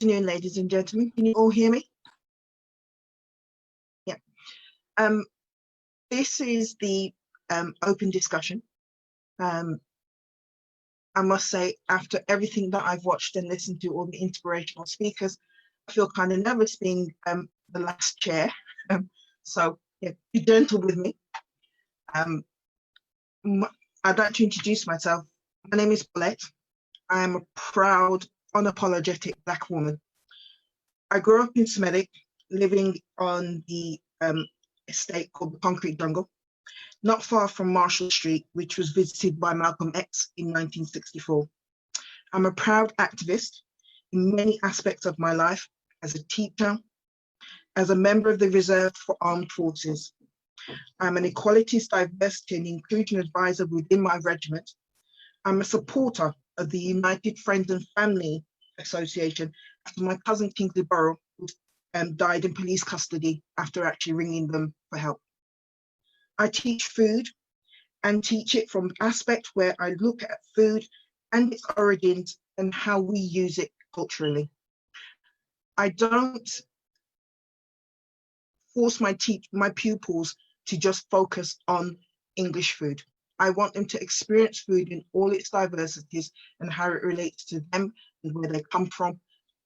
Good afternoon, ladies and gentlemen. Can you all hear me? Yeah. This is the open discussion. I must say, after everything that I've watched and listened to, all the inspirational speakers, I feel kind of nervous being the last chair. So yeah, be gentle with me. I'd like to introduce myself. My name is Paulette. I am a proud, unapologetic Black woman. I grew up in Smethwick, living on the estate called the Concrete Jungle, not far from Marshall Street, which was visited by Malcolm X in 1964. I'm a proud activist in many aspects of my life, as a teacher, as a member of the Reserve for Armed Forces. I'm an equalities, diversity and inclusion advisor within my regiment. I'm a supporter of the United Friends and Family Association after my cousin Kingsley Burrow died in police custody after actually ringing them for help. I teach food and teach it from an aspect where I look at food and its origins and how we use it culturally. I don't force my pupils to just focus on English food. I want them to experience food in all its diversities and how it relates to them and where they come from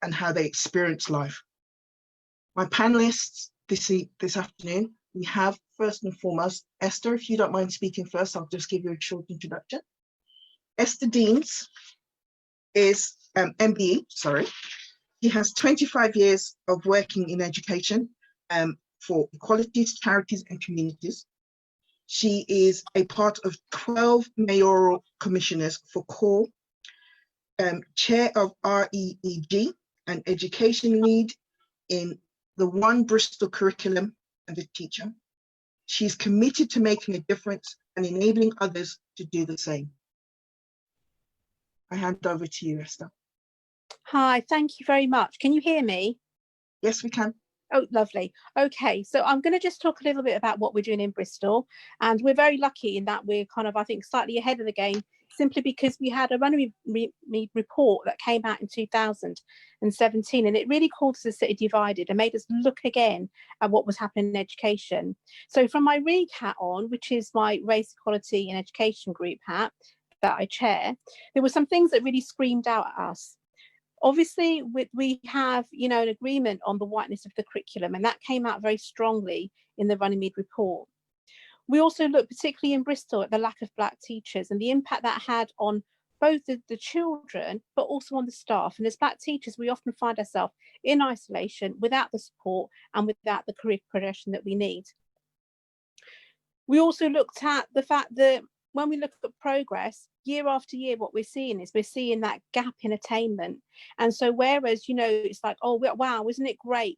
and how they experience life. My panelists this afternoon, we have first and foremost, Esther, if you don't mind speaking first, I'll just give you a short introduction. Esther Deans is MBE, sorry. He has 25 years of working in education for equalities, charities and communities. She is a part of 12 mayoral commissioners for CORE, chair of REEG, and education lead in the One Bristol Curriculum and a teacher. She's committed to making a difference and enabling others to do the same. I hand over to you, Esther. Hi, thank you very much. Can you hear me? Yes, we can. Oh, lovely. Okay, so I'm going to just talk a little bit about what we're doing in Bristol. And we're very lucky in that we're kind of, I think, slightly ahead of the game, simply because we had a Runnymede report that came out in 2017, and it really called us a city divided and made us look again at what was happening in education. So from my REEG hat on, which is my Race Equality in Education group hat that I chair, there were some things that really screamed out at us. Obviously, we have, an agreement on the whiteness of the curriculum, and that came out very strongly in the Runnymede report. We also looked particularly in Bristol at the lack of Black teachers and the impact that had on both the children, but also on the staff. And as Black teachers, we often find ourselves in isolation, without the support and without the career progression that we need. We also looked at the fact that when we look at progress, year after year, what we're seeing that gap in attainment. And so whereas, it's like, oh, wow, isn't it great?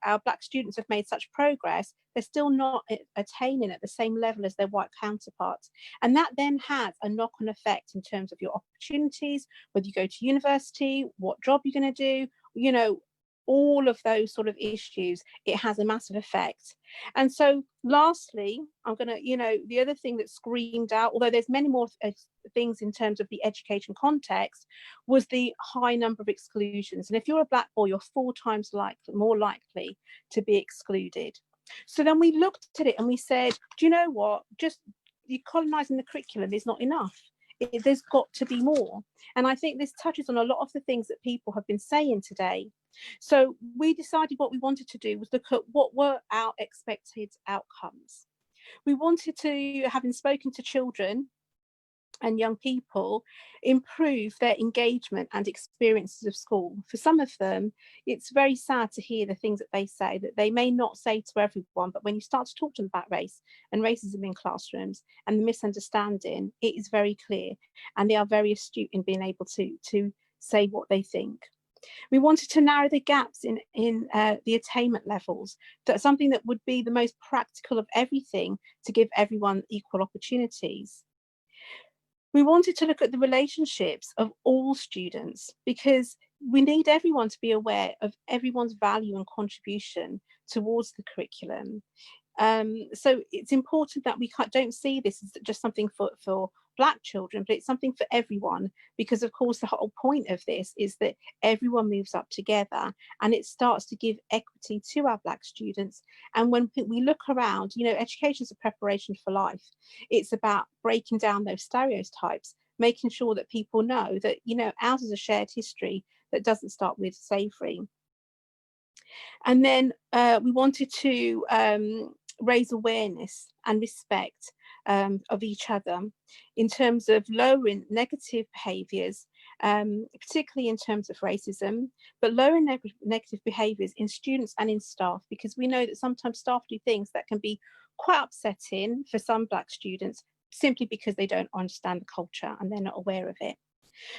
Our Black students have made such progress, they're still not attaining at the same level as their white counterparts. And that then has a knock-on effect in terms of your opportunities, whether you go to university, what job you're going to do, all of those sort of issues, it has a massive effect. And so lastly, I'm going to, the other thing that screamed out, although there's many more things in terms of the education context, was the high number of exclusions. And if you're a Black boy, you're 4 times more likely to be excluded. So then we looked at it and we said, do you know what? Just decolonising the curriculum is not enough. There's got to be more. And I think this touches on a lot of the things that people have been saying today. So we decided what we wanted to do was look at what were our expected outcomes. We wanted to, having spoken to children and young people, improve their engagement and experiences of school. For some of them, it's very sad to hear the things that they say, that they may not say to everyone, but when you start to talk to them about race and racism in classrooms and the misunderstanding, it is very clear, and they are very astute in being able to say what they think. We wanted to narrow the gaps in the attainment levels, that's something that would be the most practical of everything to give everyone equal opportunities. We wanted to look at the relationships of all students, because we need everyone to be aware of everyone's value and contribution towards the curriculum. So it's important that we don't see this as just something for Black children, but it's something for everyone, because of course the whole point of this is that everyone moves up together, and it starts to give equity to our Black students. And when we look around, you know, education is a preparation for life. It's about breaking down those stereotypes, making sure that people know that, you know, ours is a shared history that doesn't start with slavery. And then we wanted to raise awareness and respect of each other in terms of lowering negative behaviours, particularly in terms of racism, but lowering negative behaviours in students and in staff, because we know that sometimes staff do things that can be quite upsetting for some Black students simply because they don't understand the culture and they're not aware of it.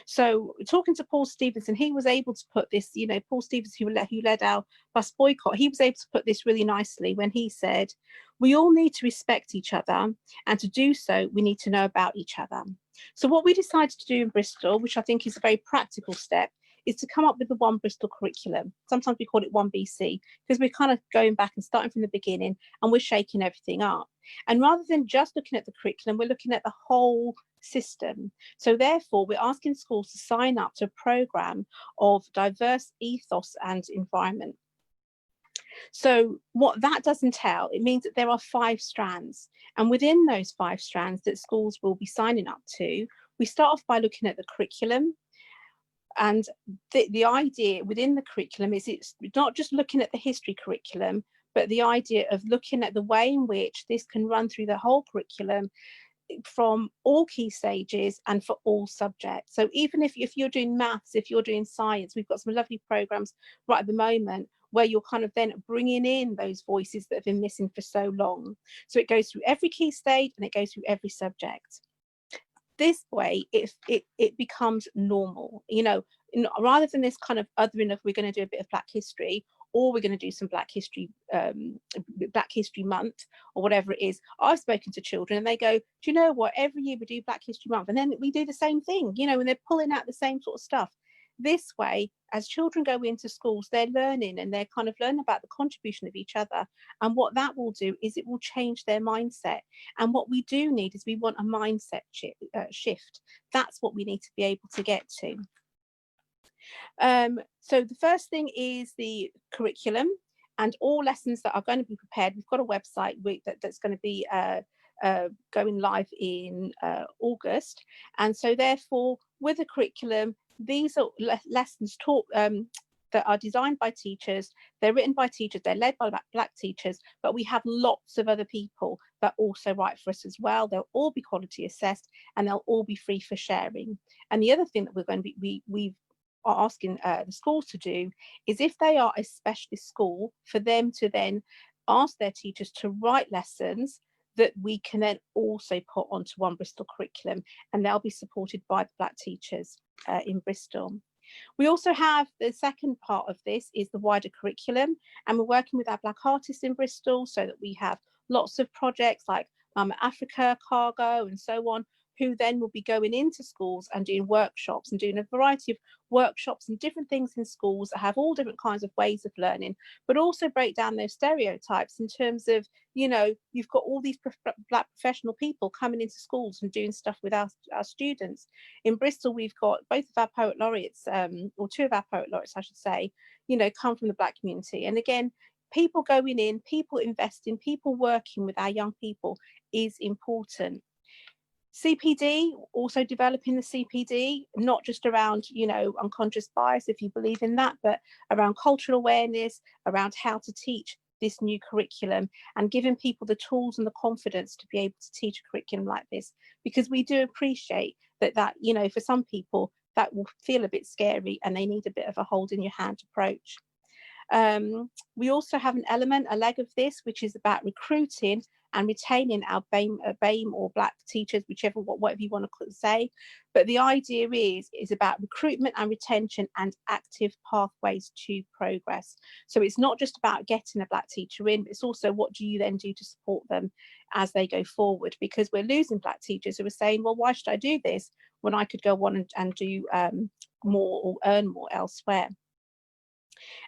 So talking to Paul Stevenson, he was able to put this, you know, Paul Stevenson, who led our bus boycott, he was able to put this really nicely when he said, we all need to respect each other, and to do so, we need to know about each other. So what we decided to do in Bristol, which I think is a very practical step, is to come up with the One Bristol curriculum. Sometimes we call it One BC, because we're kind of going back and starting from the beginning, and we're shaking everything up. And rather than just looking at the curriculum, we're looking at the whole system. So therefore, we're asking schools to sign up to a programme of diverse ethos and environment. So what that does entail, it means that there are 5 strands. And within those 5 strands that schools will be signing up to, we start off by looking at the curriculum. And the idea within the curriculum is it's not just looking at the history curriculum, but the idea of looking at the way in which this can run through the whole curriculum from all key stages and for all subjects. So even if you're doing maths, if you're doing science, we've got some lovely programs right at the moment where you're kind of then bringing in those voices that have been missing for so long. So it goes through every key stage and it goes through every subject. This way, it becomes normal, you know, rather than this kind of othering of we're going to do a bit of Black history, or we're going to do some Black History Month, or whatever it is. I've spoken to children and they go, do you know what, every year we do Black History Month and then we do the same thing, you know, and they're pulling out the same sort of stuff. This way, as children go into schools, they're learning and they're kind of learning about the contribution of each other. And what that will do is it will change their mindset. And what we do need is we want a mindset shift. That's what we need to be able to get to. So the first thing is the curriculum, and all lessons that are going to be prepared. We've got a website that's going to be going live in August. And so therefore, with the curriculum, these are lessons taught that are designed by teachers, they're written by teachers, they're led by Black teachers, but we have lots of other people that also write for us as well. They'll all be quality assessed and they'll all be free for sharing. And the other thing that we're going to be, we are asking the schools to do is, if they are a specialist school, for them to then ask their teachers to write lessons that we can then also put onto One Bristol curriculum, and they'll be supported by the Black teachers in Bristol. We also have the second part of this is the wider curriculum, and we're working with our Black artists in Bristol so that we have lots of projects like Mama Africa, Cargo and so on, who then will be going into schools and doing workshops and doing a variety of workshops and different things in schools that have all different kinds of ways of learning, but also break down those stereotypes in terms of, you know, you've got all these Black professional people coming into schools and doing stuff with our students. In Bristol, we've got both of our poet laureates, or 2 of our poet laureates, I should say, you know, come from the Black community. And again, people going in, people investing, people working with our young people is important. CPD, also developing the CPD, not just around, you know, unconscious bias, if you believe in that, but around cultural awareness, around how to teach this new curriculum, and giving people the tools and the confidence to be able to teach a curriculum like this, because we do appreciate that, you know, for some people that will feel a bit scary and they need a bit of a hold in your hand approach. We also have a leg of this, which is about recruiting and retaining our BAME or Black teachers, whatever you want to say. But the idea is about recruitment and retention and active pathways to progress. So it's not just about getting a Black teacher in, but it's also what do you then do to support them as they go forward, because we're losing Black teachers who are saying, well, why should I do this when I could go on and do more or earn more elsewhere?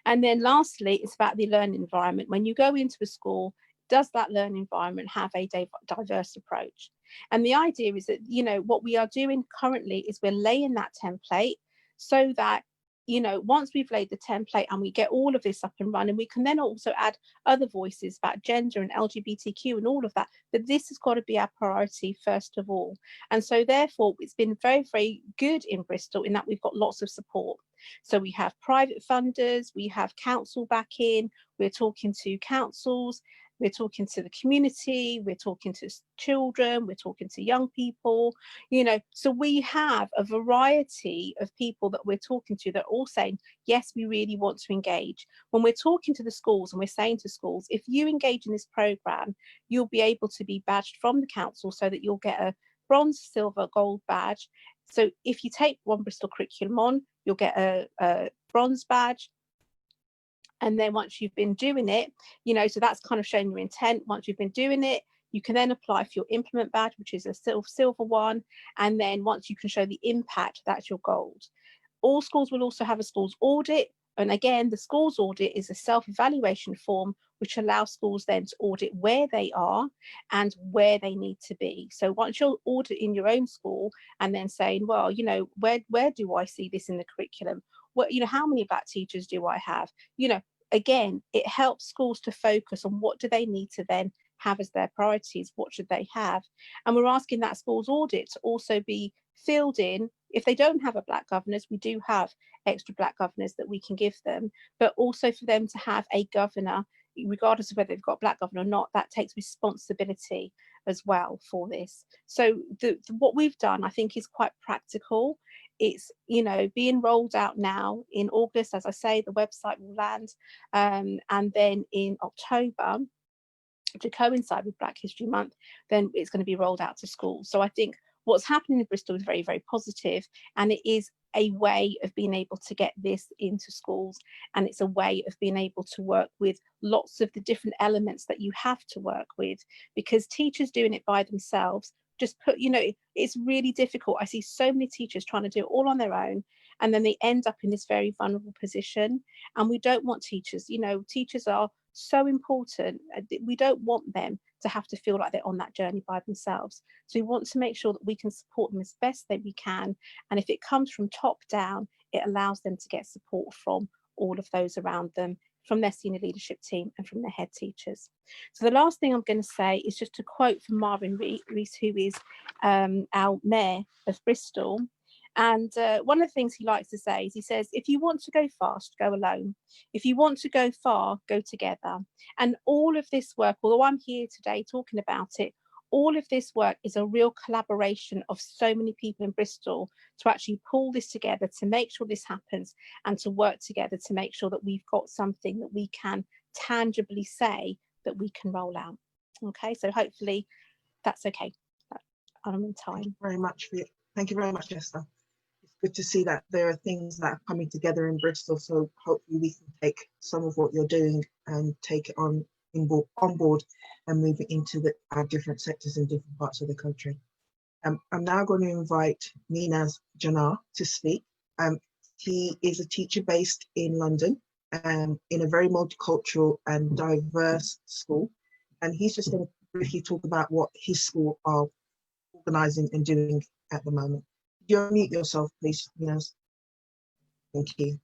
And then lastly, it's about the learning environment. When you go into a school, does that learning environment have a diverse approach? And the idea is that, you know, what we are doing currently is we're laying that template so that, you know, once we've laid the template and we get all of this up and running, we can then also add other voices about gender and LGBTQ and all of that. But this has got to be our priority first of all. And so therefore, it's been very, very good in Bristol in that we've got lots of support. So we have private funders, we have council backing, we're talking to councils, we're talking to the community, we're talking to children, we're talking to young people, you know, so we have a variety of people that we're talking to that are all saying, yes, we really want to engage. When we're talking to the schools and we're saying to schools, if you engage in this programme, you'll be able to be badged from the council so that you'll get a bronze, silver, gold badge. So if you take one Bristol curriculum on, you'll get a bronze badge. And then once you've been doing it, you know, so that's kind of showing your intent. Once you've been doing it, you can then apply for your implement badge, which is a silver one. And then once you can show the impact, that's your gold. All schools will also have a schools audit. And again, the schools audit is a self-evaluation form, which allows schools then to audit where they are and where they need to be. So once you're auditing your own school and then saying, well, you know, where do I see this in the curriculum? What, you know, how many black teachers do I have? You know, again, it helps schools to focus on what do they need to then have as their priorities, what should they have? And we're asking that schools audit to also be filled in. If they don't have a black governors, we do have extra black governors that we can give them, but also for them to have a governor, regardless of whether they've got a black governor or not, that takes responsibility as well for this. So what we've done, I think, is quite practical. It's, you know, being rolled out now in August. As I say, the website will land, and then in October, to coincide with Black History Month, then it's going to be rolled out to schools. So I think what's happening in Bristol is very, very positive, and it is a way of being able to get this into schools, and it's a way of being able to work with lots of the different elements that you have to work with, because teachers doing it by themselves just put, you know, it's really difficult. I see so many teachers trying to do it all on their own, and then they end up in this very vulnerable position. And we don't want teachers, you know, teachers are so important. We don't want them to have to feel like they're on that journey by themselves. So we want to make sure that we can support them as best that we can. And if it comes from top down, it allows them to get support from all of those around them, from their senior leadership team and from their head teachers. So the last thing I'm going to say is just a quote from Marvin Rees, who is our mayor of Bristol. And one of the things he likes to say is, he says, if you want to go fast, go alone. If you want to go far, go together. And all of this work, although I'm here today talking about it, all of this work is a real collaboration of so many people in Bristol to actually pull this together, to make sure this happens, and to work together to make sure that we've got something that we can tangibly say that we can roll out. Okay, so hopefully that's okay. I'm in time. Thank you very much for it. Thank you very much, Esther. It's good to see that there are things that are coming together in Bristol. So hopefully we can take some of what you're doing and take it on board and move it into our different sectors in different parts of the country. I'm now going to invite Meenhaz Janar to speak. He is a teacher based in London, in a very multicultural and diverse school. And he's just going to briefly talk about what his school are organising and doing at the moment. You unmute yourself, please, Meenhaz. Thank you.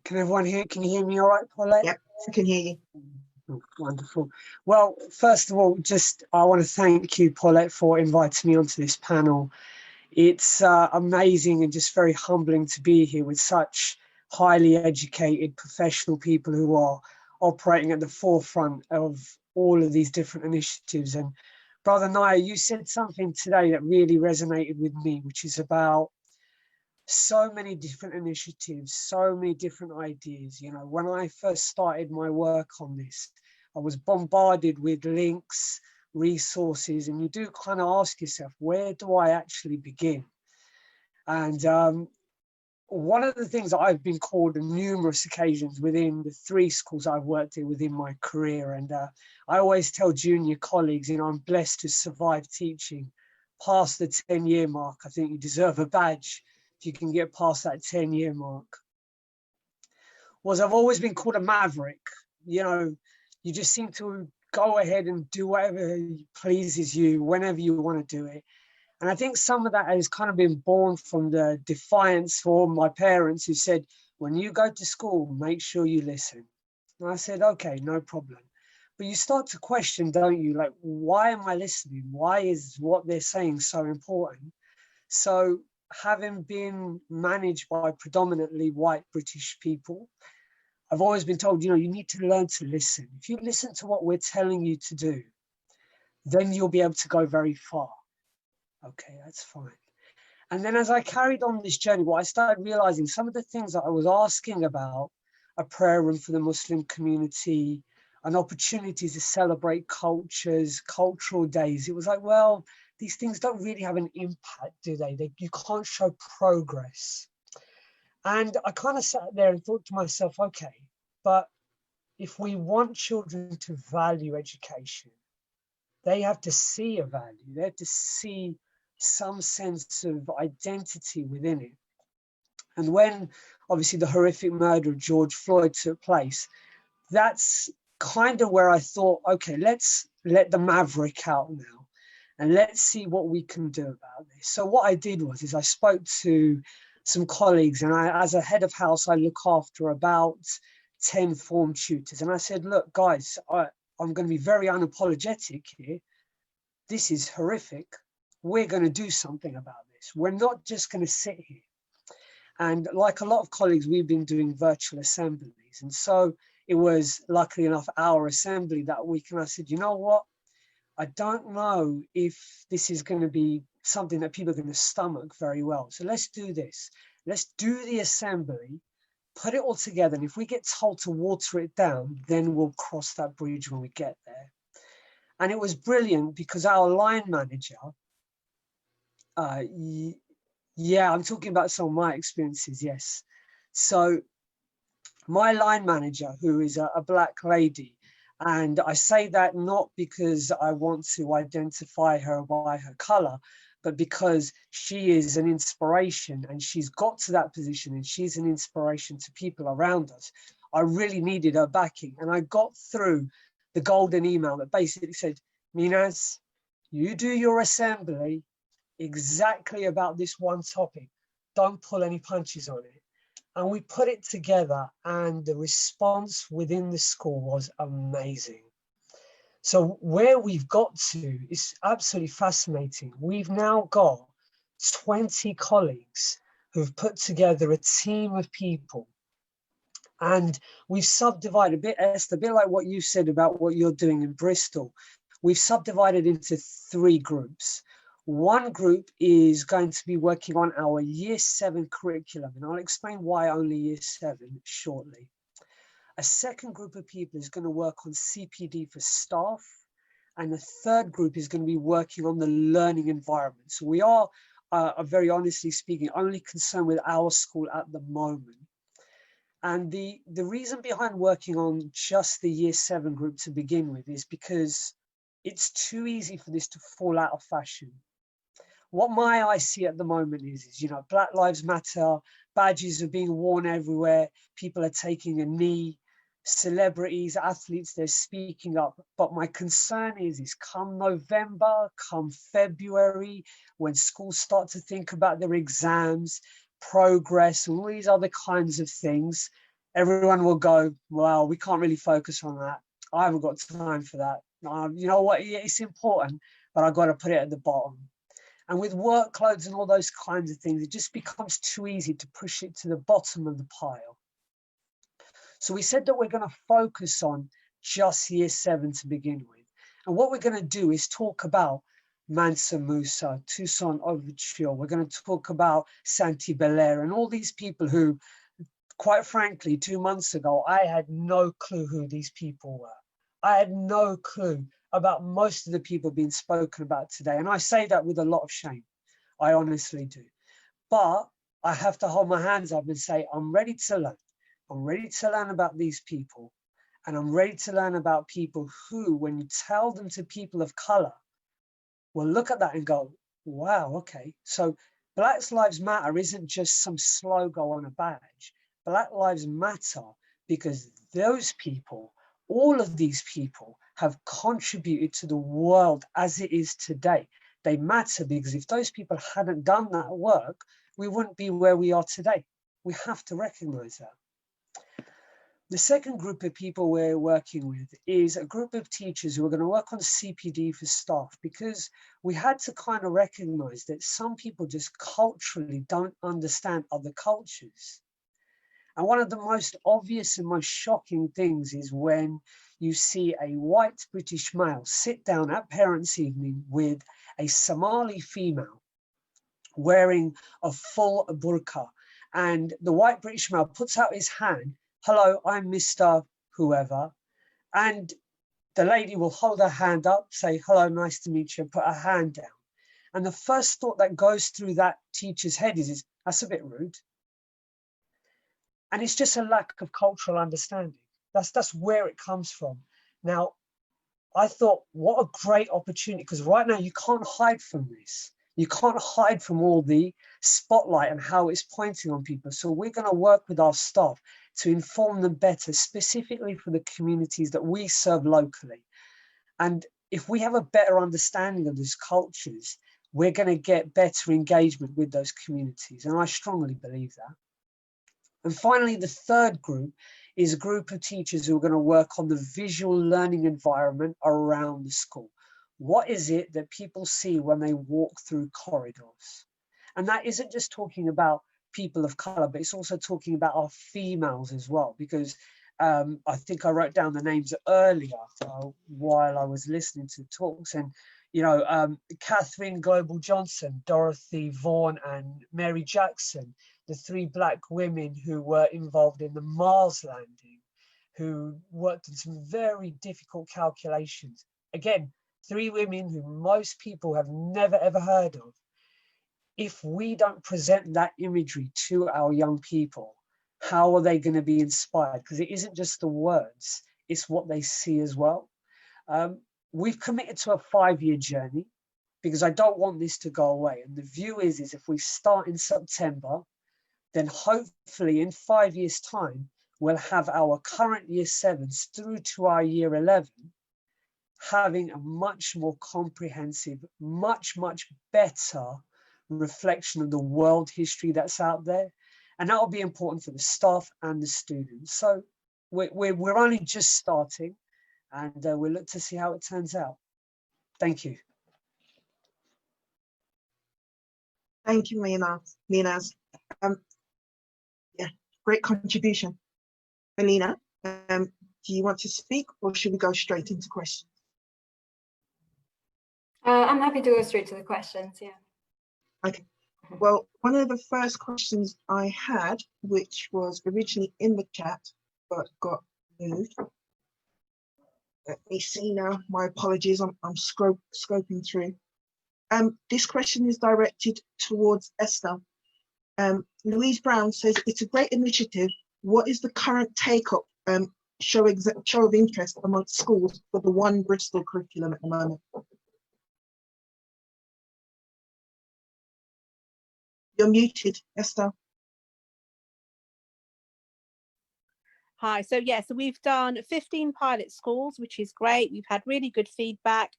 Can everyone hear? Can you hear me all right, Paulette? Yep, I can hear you. Oh, wonderful. Well, first of all, I want to thank you, Paulette, for inviting me onto this panel. It's amazing and just very humbling to be here with such highly educated professional people who are operating at the forefront of all of these different initiatives. And Brother Naya, you said something today that really resonated with me, which is about so many different initiatives, so many different ideas. You know, when I first started my work on this, I was bombarded with links, resources, and you do kind of ask yourself, where do I actually begin? And one of the things that I've been called on numerous occasions within the 3 schools I've worked in within my career, and I always tell junior colleagues, you know, I'm blessed to survive teaching past the 10-year mark. I think you deserve a badge if you can get past that 10-year mark. Was I've always been called a maverick. You know, you just seem to go ahead and do whatever pleases you, whenever you want to do it. And I think some of that has kind of been born from the defiance for my parents, who said, when you go to school, make sure you listen. And I said, okay, no problem. But you start to question, don't you? Like, why am I listening? Why is what they're saying so important? So having been managed by predominantly white British people, I've always been told, you know, you need to learn to listen. If you listen to what we're telling you to do, then you'll be able to go very far. Okay, that's fine. And then as I carried on this journey, what I started realizing, some of the things that I was asking about, a prayer room for the Muslim community, an opportunity to celebrate cultures, cultural days. It was like, well, these things don't really have an impact, do they? You can't show progress. And I kind of sat there and thought to myself, okay, but if we want children to value education, they have to see a value. They have to see some sense of identity within it. And when obviously the horrific murder of George Floyd took place, that's kind of where I thought, okay, let's let the maverick out now and let's see what we can do about this. So what I did was I spoke to some colleagues, and as a head of house, I look after about 10 form tutors. And I said, look, guys, I'm going to be very unapologetic here. This is horrific. We're going to do something about this. We're not just going to sit here. And like a lot of colleagues, we've been doing virtual assemblies. And so it was, luckily enough, our assembly that week. And I said, you know what? I don't know if this is going to be something that people are going to stomach very well. So let's do this. Let's do the assembly, put it all together. And if we get told to water it down, then we'll cross that bridge when we get there. And it was brilliant because our line manager, yeah, I'm talking about some of my experiences, yes. So my line manager, who is a Black lady, and I say that not because I want to identify her by her color, but because she is an inspiration and she's got to that position and she's an inspiration to people around us. I really needed her backing. And I got through the golden email that basically said, Meenhaz, you do your assembly exactly about this one topic. Don't pull any punches on it. And we put it together, and the response within the school was amazing. So where we've got to is absolutely fascinating. We've now got 20 colleagues who've put together a team of people. And we've subdivided a bit, Esther, a bit like what you said about what you're doing in Bristol. We've subdivided into 3 groups. One group is going to be working on our Year 7 curriculum, and I'll explain why only Year 7 shortly. A second group of people is going to work on CPD for staff, and the third group is going to be working on the learning environment. So we are, very honestly speaking, only concerned with our school at the moment. And the reason behind working on just the Year 7 group to begin with is because it's too easy for this to fall out of fashion. What my eyes see at the moment is, you know, Black Lives Matter, badges are being worn everywhere, people are taking a knee, celebrities, athletes, they're speaking up. But my concern is come November, come February, when schools start to think about their exams, progress, and all these other kinds of things, everyone will go, well, we can't really focus on that. I haven't got time for that. You know what, yeah, it's important, but I've got to put it at the bottom. And with workloads and all those kinds of things, it just becomes too easy to push it to the bottom of the pile. So we said that we're going to focus on just Year 7 to begin with. And what we're going to do is talk about Mansa Musa, Toussaint Overture. We're going to talk about Santi Belair and all these people who, quite frankly, 2 months ago, I had no clue who these people were. I had no clue about most of the people being spoken about today. And I say that with a lot of shame. I honestly do. But I have to hold my hands up and say, I'm ready to learn. I'm ready to learn about these people. And I'm ready to learn about people who, when you tell them to people of color, will look at that and go, wow, okay. So Black Lives Matter isn't just some slogan on a badge. Black Lives Matter because those people, all of these people, have contributed to the world as it is today. They matter because if those people hadn't done that work, we wouldn't be where we are today. We have to recognize that. The second group of people we're working with is a group of teachers who are going to work on CPD for staff, because we had to kind of recognize that some people just culturally don't understand other cultures. And one of the most obvious and most shocking things is when you see a white British male sit down at parents' evening with a Somali female wearing a full burqa, and the white British male puts out his hand, "Hello, I'm Mr. Whoever," and the lady will hold her hand up, say, "Hello, nice to meet you," put her hand down. And the first thought that goes through that teacher's head is that's a bit rude. And it's just a lack of cultural understanding. That's where it comes from. Now, I thought, what a great opportunity, because right now you can't hide from this. You can't hide from all the spotlight and how it's pointing on people. So we're going to work with our staff to inform them better, specifically for the communities that we serve locally. And if we have a better understanding of these cultures, we're going to get better engagement with those communities. And I strongly believe that. And finally, the third group is a group of teachers who are going to work on the visual learning environment around the school. What is it that people see when they walk through corridors? And that isn't just talking about people of color, but it's also talking about our females as well, because I think I wrote down the names earlier while I was listening to talks, and Catherine Global Johnson, Dorothy Vaughan, and Mary Jackson, the three Black women who were involved in the Mars landing, who worked on some very difficult calculations. Again, three women who most people have never ever heard of. If we don't present that imagery to our young people, how are they going to be inspired? Because it isn't just the words, it's what they see as well. We've committed to a 5-year journey because I don't want this to go away. And the view is if we start in September, then hopefully in 5 years' time, we'll have our current year 7s through to our year 11, having a much more comprehensive, much better reflection of the world history that's out there. And that will be important for the staff and the students. So we're only just starting, and we'll look to see how it turns out. Thank you. Thank you, Meenhaz. Yeah, great contribution. Mélina, do you want to speak, or should we go straight into questions? I'm happy to go straight to the questions, yeah. Okay. Well, one of the first questions I had, which was originally in the chat, but got moved. Let me see now. My apologies. I'm scoping through. This question is directed towards Esther. Louise Brown says, it's a great initiative. What is the current take-up show of interest amongst schools for the One Bristol curriculum at the moment? You're muted, Esther. Hi, so we've done 15 pilot schools, which is great. We've had really good feedback.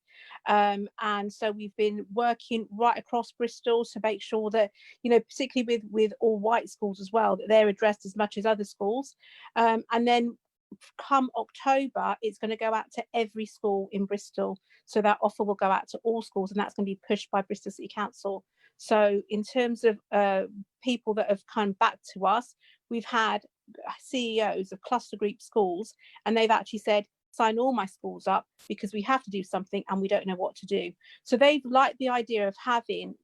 And so we've been working right across Bristol to make sure that, particularly with all white schools as well, that they're addressed as much as other schools. And then come October, it's going to go out to every school in Bristol. So that offer will go out to all schools, and that's going to be pushed by Bristol City Council. So in terms of people that have come back to us, we've had CEOs of cluster group schools, and they've actually said, sign all my schools up because we have to do something and we don't know what to do. So they've liked the idea of having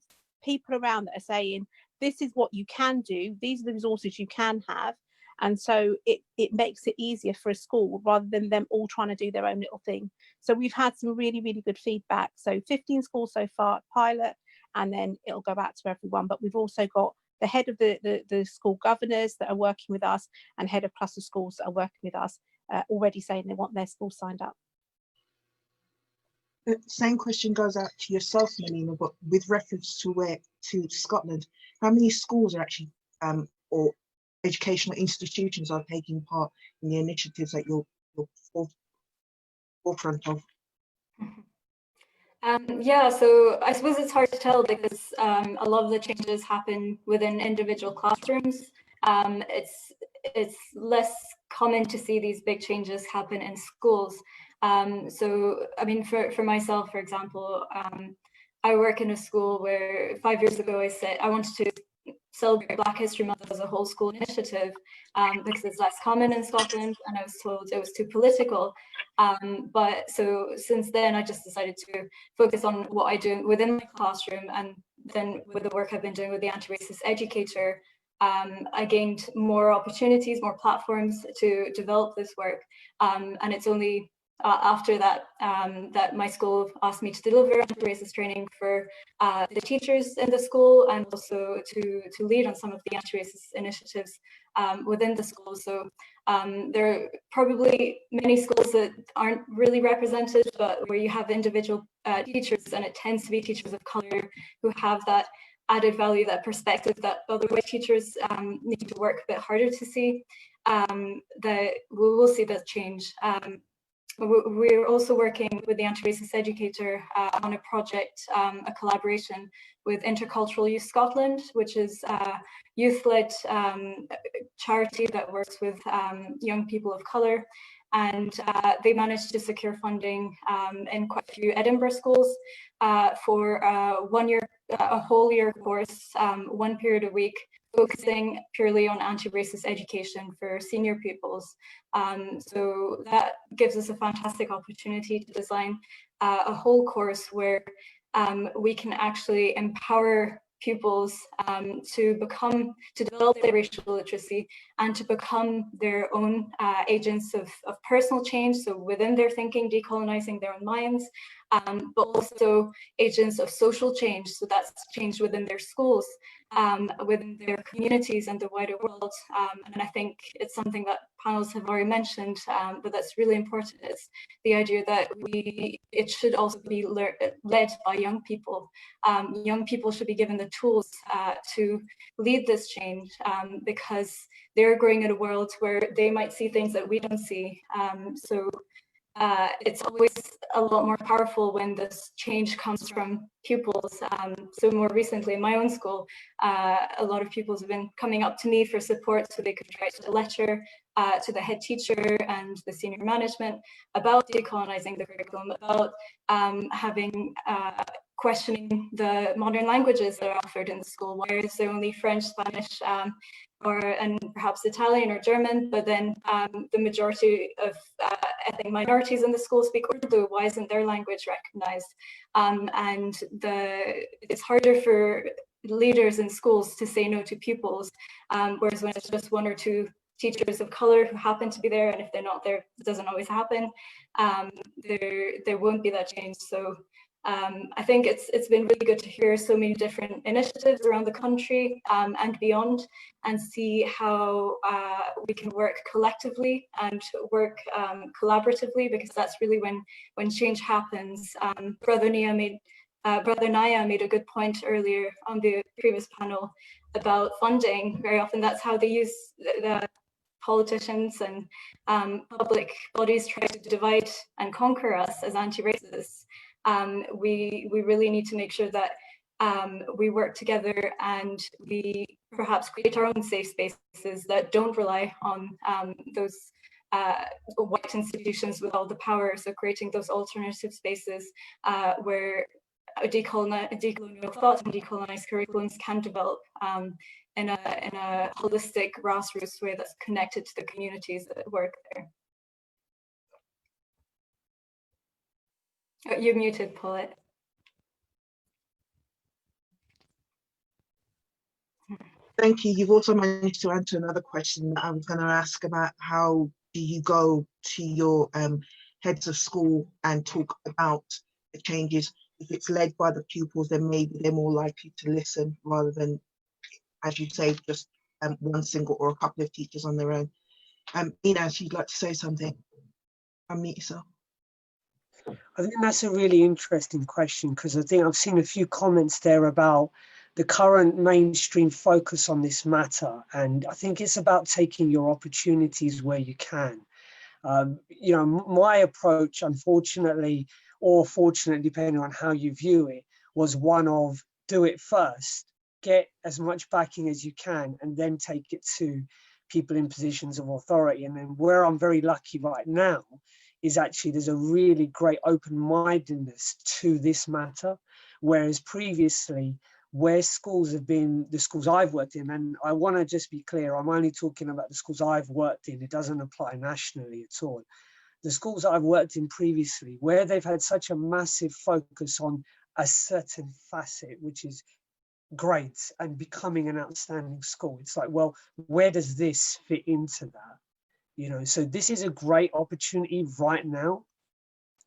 people around that are saying, this is what you can do, these are the resources you can have. And so it makes it easier for a school rather than them all trying to do their own little thing. So we've had some really, really good feedback. So 15 schools so far, pilot, and then it'll go out to everyone. But we've also got the head of the school governors that are working with us, and head of cluster schools that are working with us, already saying they want their school signed up. The same question goes out to yourself, Mélina, but with reference to Scotland. How many schools are actually or educational institutions are taking part in the initiatives that you're forefront of? Yeah, so I suppose it's hard to tell because a lot of the changes happen within individual classrooms. It's less common to see these big changes happen in schools. So, I mean, for myself, for example, I work in a school where 5 years ago I said I wanted to celebrate Black History Month as a whole school initiative because it's less common in Scotland, and I was told it was too political. But so since then, I just decided to focus on what I do within my classroom, and then with the work I've been doing with the Anti-Racist Educator, I gained more opportunities, more platforms to develop this work, and it's only after that that my school asked me to deliver anti-racist training for the teachers in the school, and also to lead on some of the anti-racist initiatives within the school. So there are probably many schools that aren't really represented, but where you have individual teachers, and it tends to be teachers of color who have that added value, that perspective that other white teachers need to work a bit harder to see, that we will see that change. We're also working with the Anti-Racist Educator on a project, a collaboration with Intercultural Youth Scotland, which is a youth-led charity that works with young people of colour. And they managed to secure funding in quite a few Edinburgh schools for a whole year course, 1 period a week, focusing purely on anti-racist education for senior pupils. So that gives us a fantastic opportunity to design a whole course where we can actually empower pupils to develop their racial literacy and to become their own agents of personal change, so within their thinking, decolonizing their own minds, but also agents of social change, so that's change within their schools, within their communities and the wider world. And I think it's something that panels have already mentioned, but that's really important. It's the idea that it should also be led by young people. Young people should be given the tools to lead this change, because they're growing in a world where they might see things that we don't see. So it's always a lot more powerful when this change comes from pupils. So more recently in my own school, a lot of pupils have been coming up to me for support so they could write a letter to the head teacher and the senior management about decolonizing the curriculum, about questioning the modern languages that are offered in the school. Why is there only French, Spanish, and perhaps Italian or German, but then the majority of ethnic minorities in the school speak Urdu? Why isn't their language recognized? And it's harder for leaders in schools to say no to pupils, whereas when it's just 1 or 2 teachers of color who happen to be there, and if they're not there, it doesn't always happen, there won't be that change. So I think it's been really good to hear so many different initiatives around the country and beyond, and see how we can work collectively and work collaboratively, because that's really when change happens. Brother Naya made a good point earlier on the previous panel about funding. Very often that's how they use the politicians and public bodies try to divide and conquer us as anti-racists. We really need to make sure that we work together and we perhaps create our own safe spaces that don't rely on those white institutions with all the power. So creating those alternative spaces where decolonial thought and decolonized curriculums can develop in a holistic, grassroots way that's connected to the communities that work there. Oh, you're muted, Paulette. Thank you. You've also managed to answer another question that I was going to ask about: how do you go to your heads of school and talk about the changes? If it's led by the pupils, then maybe they're more likely to listen rather than, as you say, just one single or a couple of teachers on their own. Meenhaz, you'd like to say something? Unmute yourself. I think that's a really interesting question, because I think I've seen a few comments there about the current mainstream focus on this matter. And I think it's about taking your opportunities where you can. You know, my approach, unfortunately, or fortunately, depending on how you view it, was one of do it first, get as much backing as you can, and then take it to people in positions of authority. And then where I'm very lucky right now is actually there's a really great open-mindedness to this matter, whereas previously, where schools have been, the schools I've worked in, and I want to just be clear, I'm only talking about the schools I've worked in, it doesn't apply nationally at all. The schools I've worked in previously, where they've had such a massive focus on a certain facet, which is grades and becoming an outstanding school, it's like, well, where does this fit into that? You know, so this is a great opportunity right now.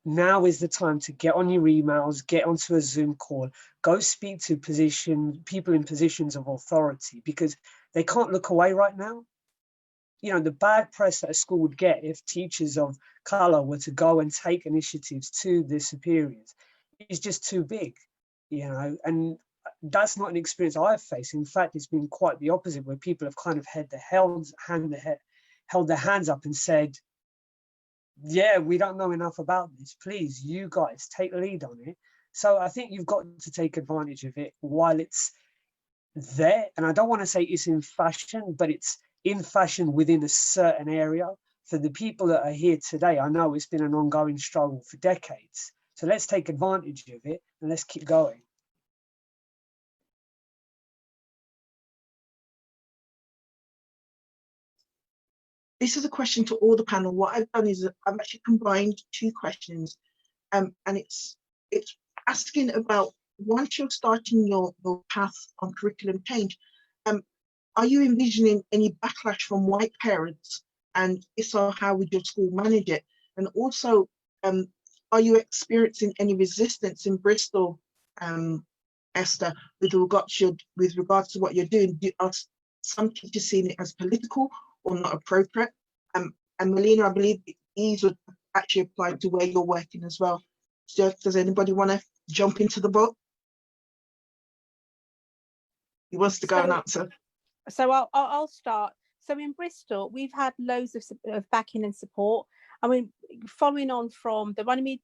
Now is the time to get on your emails, get onto a Zoom call, go speak to people in positions of authority, because they can't look away right now. You know, the bad press that a school would get if teachers of color were to go and take initiatives to their superiors is just too big, you know, and that's not an experience I've faced. In fact, it's been quite the opposite, where people have kind of held their hands up and said, yeah, we don't know enough about this. Please, you guys take lead on it. So I think you've got to take advantage of it while it's there. And I don't want to say it's in fashion, but it's in fashion within a certain area. For the people that are here today, I know it's been an ongoing struggle for decades. So let's take advantage of it and let's keep going. This is a question to all the panel. What I've done is I've actually combined two questions, and it's asking about, once you're starting your path on curriculum change, are you envisioning any backlash from white parents? And if so, how would your school manage it? And also, are you experiencing any resistance in Bristol, Esther, with regards to what you're doing? Are some teachers seeing it as political or not appropriate? And Mélina, I believe these would actually apply to where you're working as well. So does anybody want to jump into the boat? Who wants to go and answer? So I'll start. So in Bristol, we've had loads of backing and support. I mean, following on from the Runnymede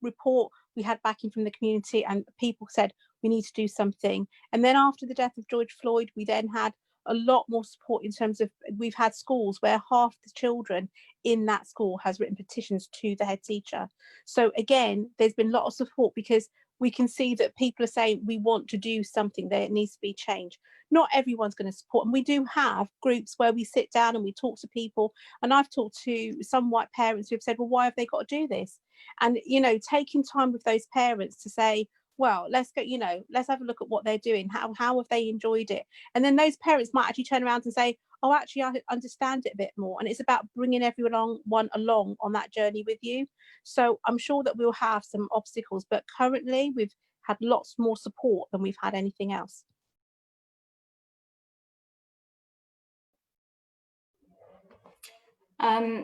report, we had backing from the community, and people said we need to do something. And then after the death of George Floyd, we then had a lot more support in terms of, we've had schools where half the children in that school has written petitions to the head teacher. So again, there's been a lot of support, because we can see that people are saying we want to do something, there needs to be change. Not everyone's going to support, and we do have groups where we sit down and we talk to people, and I've talked to some white parents who have said, well, why have they got to do this? And, you know, taking time with those parents to say, well, let's go, you know, let's have a look at what they're doing. How have they enjoyed it? And then those parents might actually turn around and say, oh, actually, I understand it a bit more. And it's about bringing everyone along on that journey with you. So I'm sure that we'll have some obstacles, but currently we've had lots more support than we've had anything else.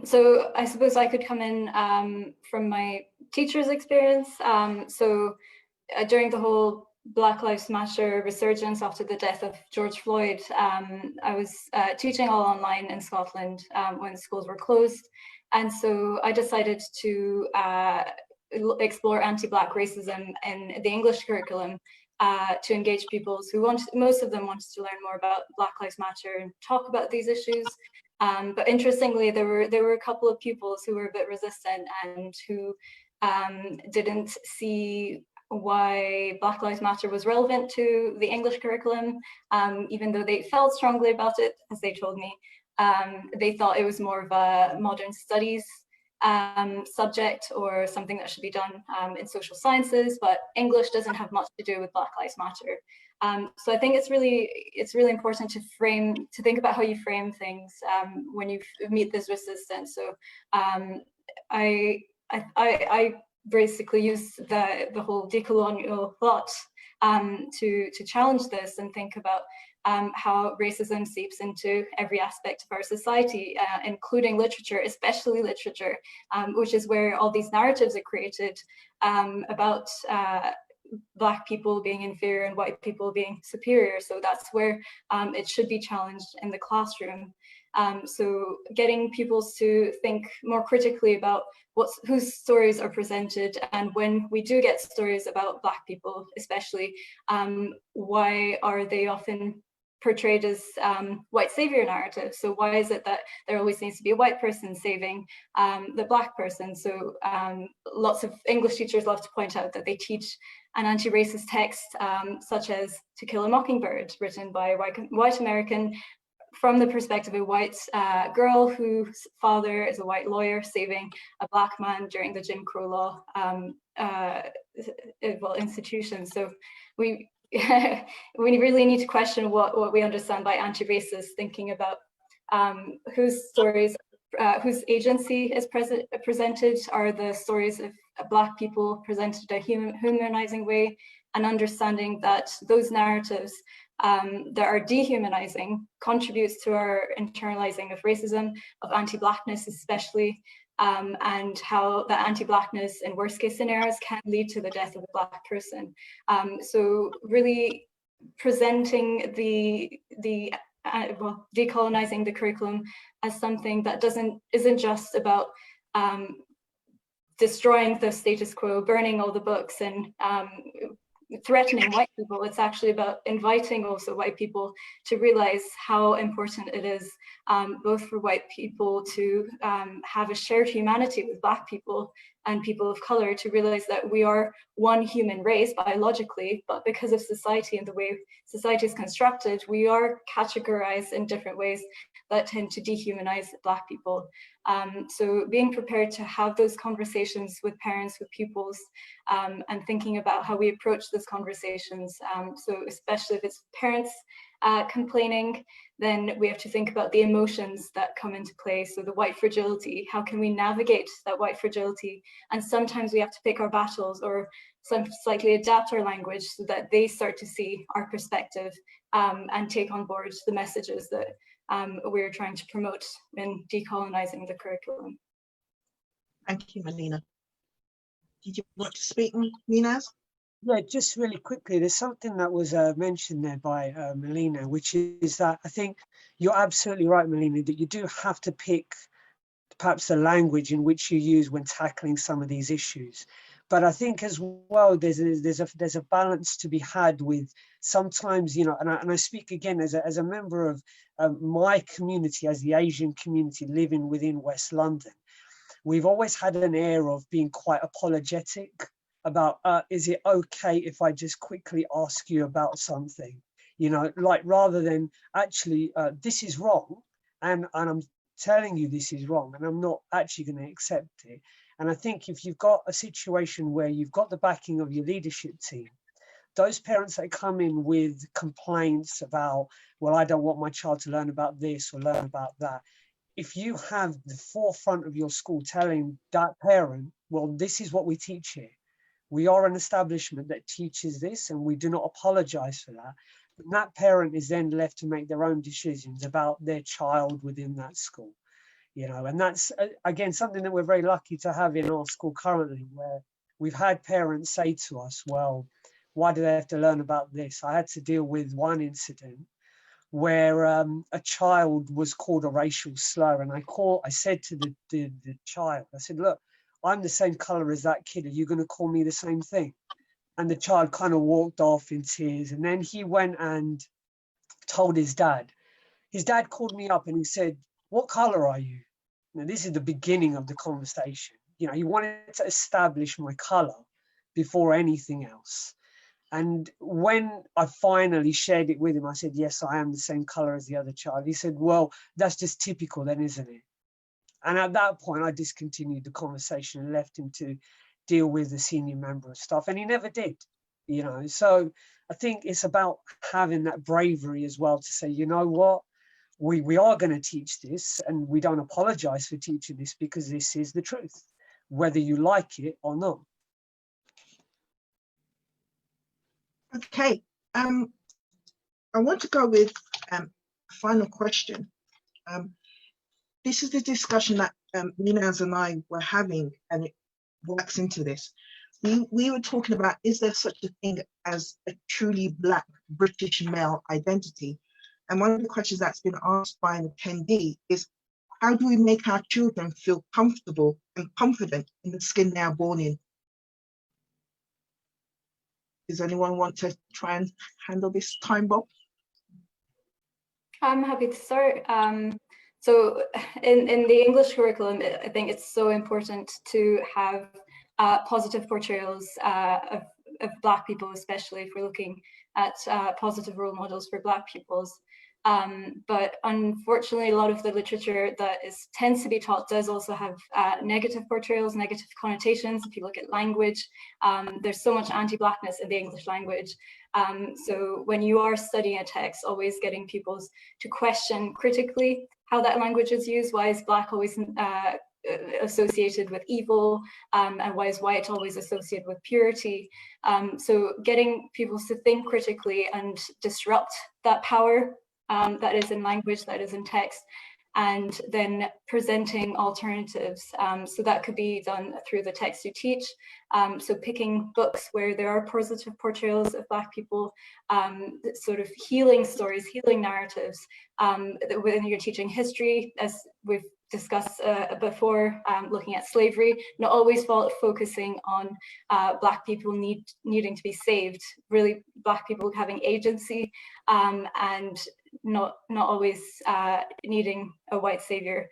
So I suppose I could come in from my teacher's experience. During the whole Black Lives Matter resurgence after the death of George Floyd, I was teaching all online in Scotland when schools were closed. And so I decided to explore anti-Black racism in the English curriculum to engage pupils who most of them wanted to learn more about Black Lives Matter and talk about these issues. But interestingly, there were a couple of pupils who were a bit resistant and who didn't see why Black Lives Matter was relevant to the English curriculum, even though they felt strongly about it, as they told me. They thought it was more of a modern studies subject or something that should be done in social sciences, but English doesn't have much to do with Black Lives Matter. So I think it's really important to think about how you frame things when you meet this resistance. So I basically use the whole decolonial thought to challenge this and think about how racism seeps into every aspect of our society, including literature, especially literature, which is where all these narratives are created about Black people being inferior and white people being superior. So that's where it should be challenged in the classroom. So getting pupils to think more critically about whose stories are presented, and when we do get stories about Black people especially, why are they often portrayed as white savior narrative? So why is it that there always needs to be a white person saving the Black person? So lots of English teachers love to point out that they teach an anti-racist text such as To Kill a Mockingbird, written by a white American from the perspective of a white girl whose father is a white lawyer saving a Black man during the Jim Crow law institution. So we really need to question what we understand by anti-racist, thinking about whose stories, whose agency is presented, are the stories of Black people presented in a humanizing way, and understanding that those narratives that are dehumanizing contributes to our internalizing of racism, of anti-Blackness especially, and how that anti-Blackness in worst case scenarios can lead to the death of a Black person. So really presenting decolonizing the curriculum as something that isn't just about destroying the status quo, burning all the books, and threatening white people. It's actually about inviting also white people to realize how important it is both for white people to have a shared humanity with Black people and people of color, to realize that we are one human race biologically, but because of society and the way society is constructed, we are categorized in different ways that tend to dehumanize Black people. So being prepared to have those conversations with parents, with pupils, and thinking about how we approach those conversations. So especially if it's parents complaining, then we have to think about the emotions that come into play. So the white fragility, how can we navigate that white fragility? And sometimes we have to pick our battles, or slightly adapt our language so that they start to see our perspective and take on board the messages that we're trying to promote in decolonizing the curriculum. Thank you, Mélina. Did you want to speak, Meenhaz? Yeah, just really quickly, there's something that was mentioned there by Mélina, which is that I think you're absolutely right, Mélina, that you do have to pick perhaps the language in which you use when tackling some of these issues. But I think as well, there's a balance to be had with sometimes, you know, and I speak again as a member of my community, as the Asian community living within West London. We've always had an air of being quite apologetic about, is it okay if I just quickly ask you about something? You know, like rather than actually, this is wrong, and I'm telling you this is wrong, and I'm not actually going to accept it. And I think if you've got a situation where you've got the backing of your leadership team, those parents that come in with complaints about, well, I don't want my child to learn about this or learn about that. If you have the forefront of your school telling that parent, well, this is what we teach here. We are an establishment that teaches this, and we do not apologize for that. And that parent is then left to make their own decisions about their child within that school. You know, and that's, again, something that we're very lucky to have in our school currently, where we've had parents say to us, well, why do they have to learn about this? I had to deal with one incident where a child was called a racial slur, and I said to the child, I said, look, I'm the same color as that kid. Are you going to call me the same thing? And the child kind of walked off in tears. And then he went and told his dad. His dad called me up and he said, what color are you? Now, this is the beginning of the conversation. You know, he wanted to establish my color before anything else. And when I finally shared it with him, I said, yes, I am the same color as the other child. He said, well, that's just typical then, isn't it? And at that point, I discontinued the conversation and left him to deal with the senior member of staff. And he never did, you know. So I think it's about having that bravery as well to say, you know what, we are going to teach this, and we don't apologize for teaching this because this is the truth, whether you like it or not. Okay. I want to go with a final question. This is the discussion that Meenhaz and I were having, and it works into this. We were talking about, is there such a thing as a truly Black British male identity? And one of the questions that's been asked by an attendee is, how do we make our children feel comfortable and confident in the skin they are born in? Does anyone want to try and handle this time bomb? I'm happy to start. So in the English curriculum, I think it's so important to have positive portrayals of Black people, especially if we're looking at positive role models for Black pupils. But unfortunately, a lot of the literature that tends to be taught does also have negative portrayals, negative connotations. If you look at language, there's so much anti-Blackness in the English language. So when you are studying a text, always getting pupils to question critically how that language is used. Why is Black always associated with evil, and why is white always associated with purity? So getting pupils to think critically and disrupt that power that is in language, that is in text, and then presenting alternatives. So that could be done through the text you teach. So picking books where there are positive portrayals of Black people, sort of healing stories, healing narratives. When you're teaching history, as we've discussed before, looking at slavery, not always focusing on Black people needing to be saved, really Black people having agency, and not always needing a white savior.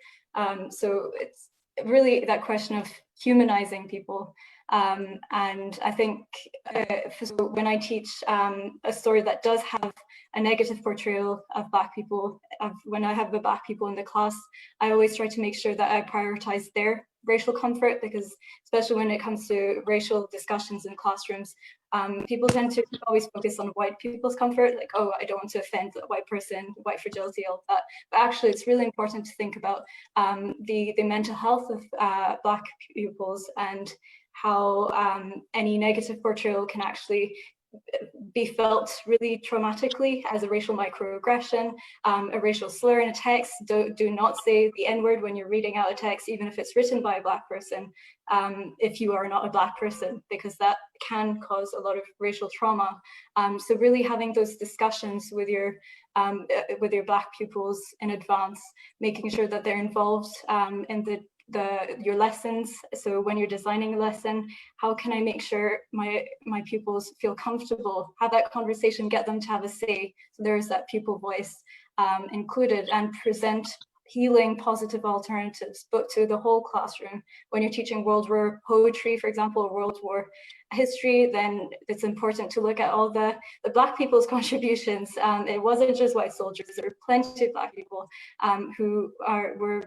So it's really that question of humanizing people. And I think when I teach a story that does have a negative portrayal of Black people, when I have the Black people in the class, I always try to make sure that I prioritize their racial comfort, because especially when it comes to racial discussions in classrooms, people tend to always focus on white people's comfort, like, oh, I don't want to offend a white person, white fragility, all that. But actually, it's really important to think about the mental health of Black pupils, and how any negative portrayal can actually be felt really traumatically as a racial microaggression, a racial slur in a text. Do not say the N-word when you're reading out a text, even if it's written by a Black person, if you are not a Black person, because that can cause a lot of racial trauma. So really having those discussions with your Black pupils in advance, making sure that they're involved in your lessons. So when you're designing a lesson, how can I make sure my pupils feel comfortable, have that conversation, get them to have a say, so there is that pupil voice included, and present healing positive alternatives, but to the whole classroom. When you're teaching World War poetry, for example, or World War history, then it's important to look at all the Black people's contributions. It wasn't just white soldiers, there were plenty of Black people who were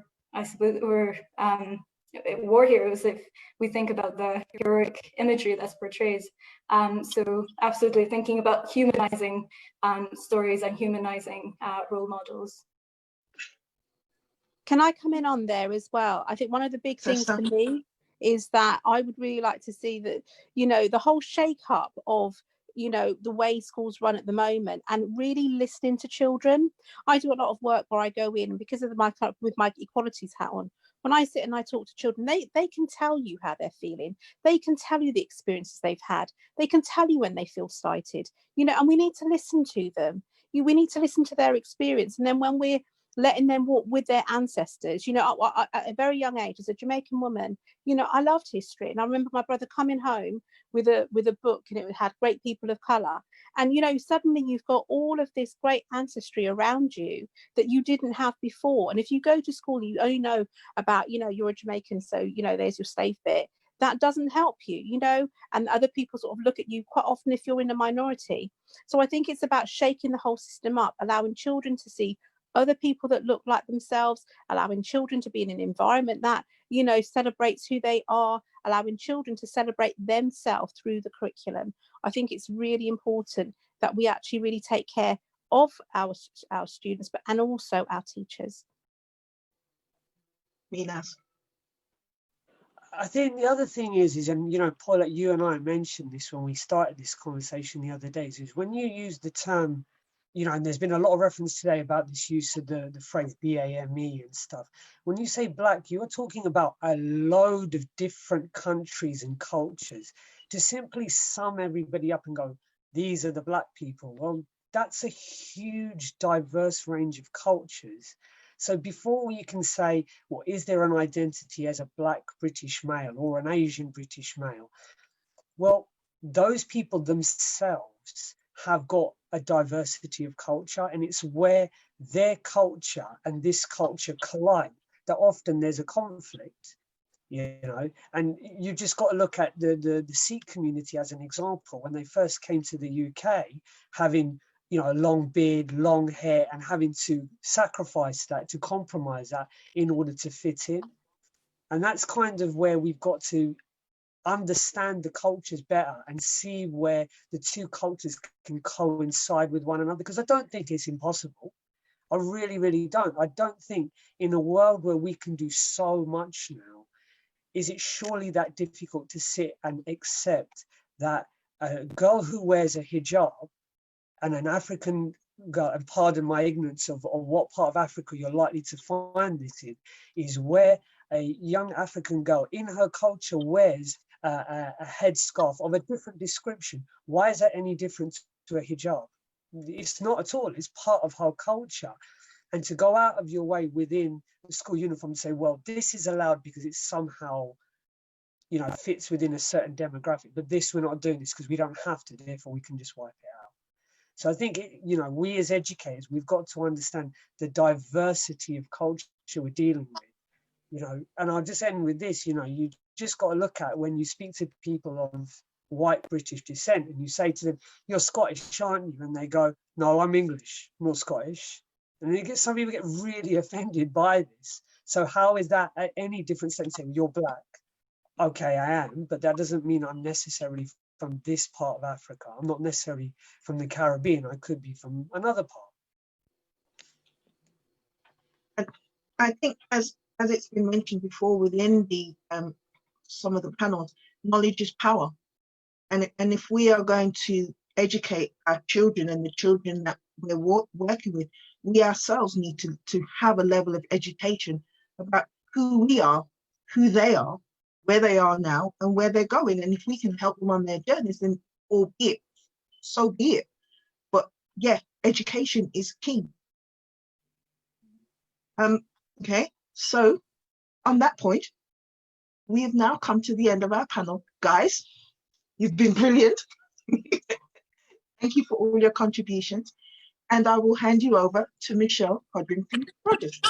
war heroes, if we think about the heroic imagery that's portrayed. So absolutely thinking about humanizing stories and humanizing role models. Can I come in on there as well? I think one of the big things for me is that I would really like to see that, the whole shake-up of the way schools run at the moment, and really listening to children. I do a lot of work where I go in, because of with my equalities hat on, when I sit and I talk to children, they can tell you how they're feeling. They can tell you the experiences they've had. They can tell you when they feel slighted, and we need to listen to them. We need to listen to their experience. And then when we're letting them walk with their ancestors, at a very young age, as a Jamaican woman, I loved history. And I remember my brother coming home with a book, and it had great people of color. And, suddenly you've got all of this great ancestry around you that you didn't have before. And if you go to school, you only know about, you're a Jamaican, so, there's your slave bit. That doesn't help you, and other people sort of look at you quite often if you're in a minority. So I think it's about shaking the whole system up, allowing children to see other people that look like themselves, allowing children to be in an environment that, celebrates who they are, allowing children to celebrate themselves through the curriculum. I think it's really important that we actually really take care of our students, and also our teachers. Meenhaz. I think the other thing is, and Paulette, you and I mentioned this when we started this conversation the other days, is when you use the term, and there's been a lot of reference today about this use of the phrase BAME and stuff. When you say Black, you are talking about a load of different countries and cultures. To simply sum everybody up and go, these are the Black people, well, that's a huge diverse range of cultures. So before you can say, well, is there an identity as a Black British male or an Asian British male? Well, those people themselves have got a diversity of culture, and it's where their culture and this culture collide that often there's a conflict, you know. And you just got to look at the Sikh community as an example. When they first came to the UK, having, you know, a long beard, long hair, and having to sacrifice that, to compromise that in order to fit in. And that's kind of where we've got to understand the cultures better and see where the two cultures can coincide with one another, because I don't think it's impossible. I really, really don't. I don't think in a world where we can do so much now, is it surely that difficult to sit and accept that a girl who wears a hijab and an African girl, and pardon my ignorance of what part of Africa you're likely to find this in, is where a young African girl in her culture wears a headscarf of a different description. Why is that any different to a hijab? It's not at all. It's part of her culture. And to go out of your way within the school uniform to say, well, this is allowed because it's somehow, you know, fits within a certain demographic, but this, we're not doing this because we don't have to, therefore we can just wipe it out. So I think, you know, we as educators, we've got to understand the diversity of culture we're dealing with, you know. And I'll just end with this, you know, you just got to look at when you speak to people of white British descent and you say to them, you're Scottish, aren't you? And they go, no, I'm English, I'm not Scottish. And you get, some people get really offended by this. So how is that at any different sense? You're Black. Okay, I am, but that doesn't mean I'm necessarily from this part of Africa. I'm not necessarily from the Caribbean. I could be from another part. And I think, as it's been mentioned before within the some of the panels, knowledge is power. And if we are going to educate our children and the children that we're working with, we ourselves need to have a level of education about who we are, who they are, where they are now, and where they're going. And if we can help them on their journeys, then albeit, so be it. But yeah, education is key. Okay, so on that point, we have now come to the end of our panel. Guys, you've been brilliant. Thank you for all your contributions. And I will hand you over to Michelle Codrington Rogers.